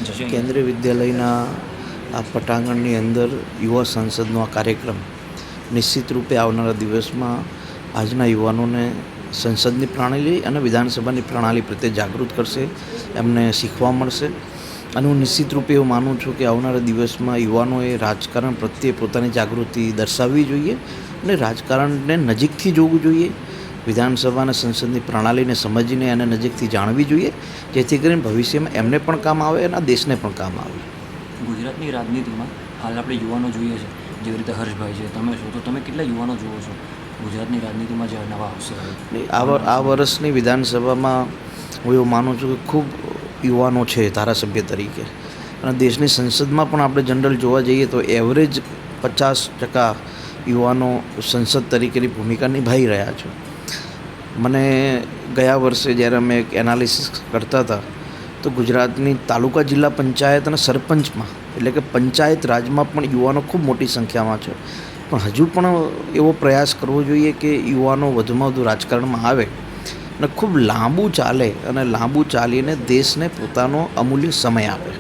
કેન્દ્રીય વિદ્યાલયના આ પટાંગણની અંદર યુવા સંસદનો આ કાર્યક્રમ નિશ્ચિત રૂપે આવનારા દિવસમાં આજના યુવાનોને સંસદની પ્રણાલી અને વિધાનસભાની પ્રણાલી પ્રત્યે જાગૃત કરશે, એમને શીખવા મળશે. અને હું નિશ્ચિત રૂપે એવું માનું છું કે આવનારા દિવસમાં યુવાનોએ રાજકારણ પ્રત્યે પોતાની જાગૃતિ દર્શાવવી જોઈએ અને રાજકારણને નજીકથી જોવું જોઈએ. વિધાનસભા અને સંસદની પ્રણાલીને સમજીને એને નજીકથી જાણવી જોઈએ, જેથી કરીને ભવિષ્યમાં એમને પણ કામ આવે અને દેશને પણ કામ આવે. ગુજરાતની રાજનીતિમાં હાલ આપણે યુવાનો જોઈએ છે, જેવી રીતે હર્ષભાઈ છે, તમે છો, તો તમે કેટલા યુવાનો જુઓ છો ગુજરાતની રાજનીતિમાં જે નવા આવશે? આ વર્ષની વિધાનસભામાં હું એવું માનું છું કે ખૂબ યુવાનો છે ધારાસભ્ય તરીકે, અને દેશની સંસદમાં પણ આપણે જનરલ જોવા જઈએ તો એવરેજ 50% યુવાનો સંસદ તરીકેની ભૂમિકા નિભાવી રહ્યા છે. મને ગયા વર્ષે જ્યારે અમે એક એનાલિસિસ કરતા હતા તો ગુજરાતની તાલુકા જિલ્લા પંચાયત અને સરપંચમાં, એટલે કે પંચાયત રાજમાં પણ યુવાનો ખૂબ મોટી સંખ્યામાં છે. પણ હજુ પણ એવો પ્રયાસ કરવો જોઈએ કે યુવાનો વધુમાં વધુ રાજકારણમાં આવે અને ખૂબ લાંબુ ચાલે અને લાંબુ ચાલીને દેશને પોતાનો અમૂલ્ય સમય આપે.